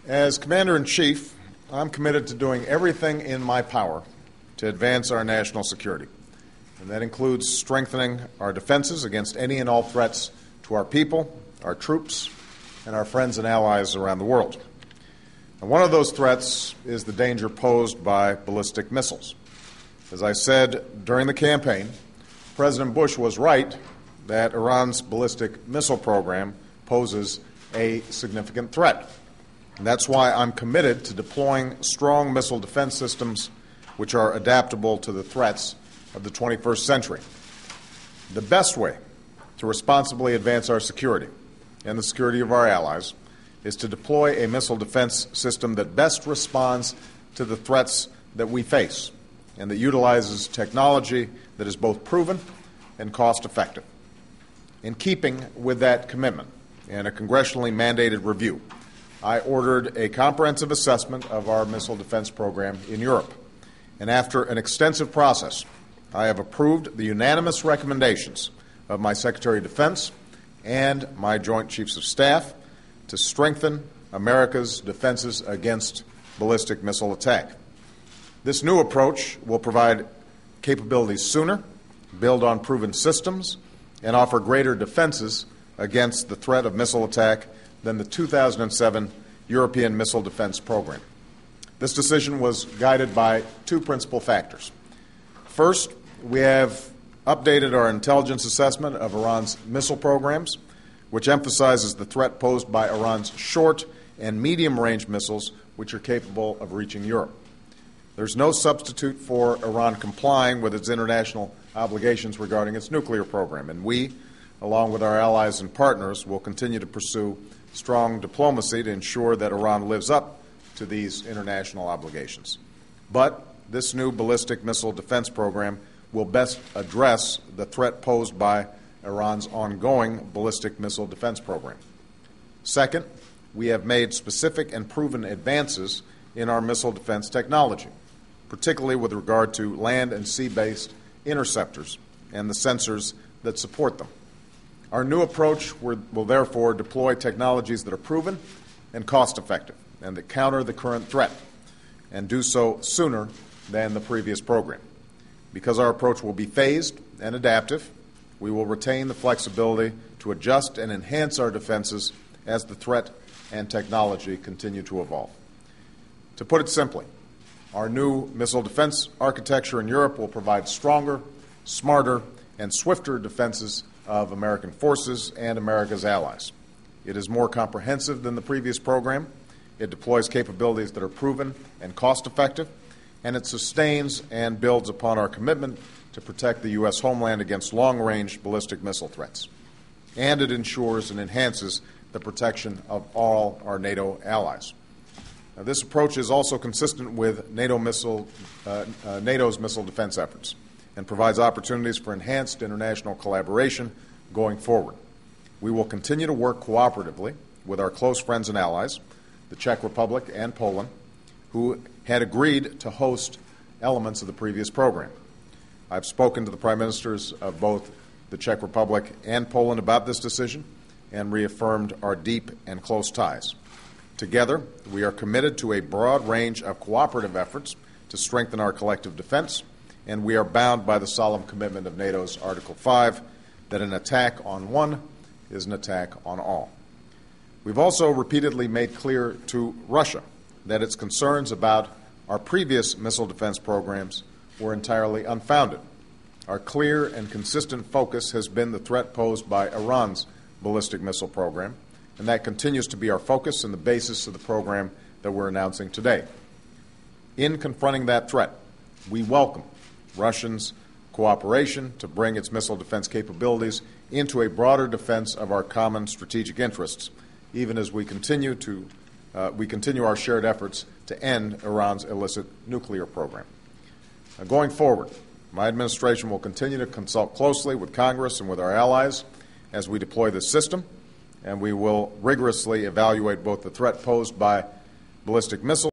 As Commander-in-Chief, I'm committed to doing everything in my power to advance our national security, and that includes strengthening our defenses against any and all threats to our people, our troops, and our friends and allies around the world. And one of those threats is the danger posed by ballistic missiles. As I said during the campaign, President Bush was right that Iran's ballistic missile program poses a significant threat. And that's why I'm committed to deploying strong missile defense systems which are adaptable to the threats of the 21st century. The best way to responsibly advance our security and the security of our allies is to deploy a missile defense system that best responds to the threats that we face and that utilizes technology that is both proven and cost-effective. In keeping with that commitment and a congressionally mandated review, I ordered a comprehensive assessment of our missile defense program in Europe. And after an extensive process, I have approved the unanimous recommendations of my Secretary of Defense and my Joint Chiefs of Staff to strengthen America's defenses against ballistic missile attack. This new approach will provide capabilities sooner, build on proven systems, and offer greater defenses against the threat of missile attack than the 2007 European Missile Defense Program. This decision was guided by two principal factors. First, we have updated our intelligence assessment of Iran's missile programs, which emphasizes the threat posed by Iran's short and medium-range missiles, which are capable of reaching Europe. There's no substitute for Iran complying with its international obligations regarding its nuclear program, and we, along with our allies and partners, will continue to pursue strong diplomacy to ensure that Iran lives up to these international obligations. But this new ballistic missile defense program will best address the threat posed by Iran's ongoing ballistic missile defense program. Second, we have made specific and proven advances in our missile defense technology, particularly with regard to land and sea-based interceptors and the sensors that support them. Our new approach will therefore deploy technologies that are proven and cost-effective and that counter the current threat, and do so sooner than the previous program. Because our approach will be phased and adaptive, we will retain the flexibility to adjust and enhance our defenses as the threat and technology continue to evolve. To put it simply, our new missile defense architecture in Europe will provide stronger, smarter, and swifter defenses of American forces and America's allies. It is more comprehensive than the previous program. It deploys capabilities that are proven and cost-effective, and it sustains and builds upon our commitment to protect the U.S. homeland against long-range ballistic missile threats. And it ensures and enhances the protection of all our NATO allies. Now, this approach is also consistent with NATO's missile defense efforts and provides opportunities for enhanced international collaboration going forward. We will continue to work cooperatively with our close friends and allies, the Czech Republic and Poland, who had agreed to host elements of the previous program. I've spoken to the Prime Ministers of both the Czech Republic and Poland about this decision and reaffirmed our deep and close ties. Together, we are committed to a broad range of cooperative efforts to strengthen our collective defense, and we are bound by the solemn commitment of NATO's Article 5 that an attack on one is an attack on all. We've also repeatedly made clear to Russia that its concerns about our previous missile defense programs were entirely unfounded. Our clear and consistent focus has been the threat posed by Iran's ballistic missile program, and that continues to be our focus and the basis of the program that we're announcing today. In confronting that threat, we welcome Russia's cooperation to bring its missile defense capabilities into a broader defense of our common strategic interests, even as we continue our shared efforts to end Iran's illicit nuclear program. Now, going forward, my administration will continue to consult closely with Congress and with our allies as we deploy this system, and we will rigorously evaluate both the threat posed by ballistic missiles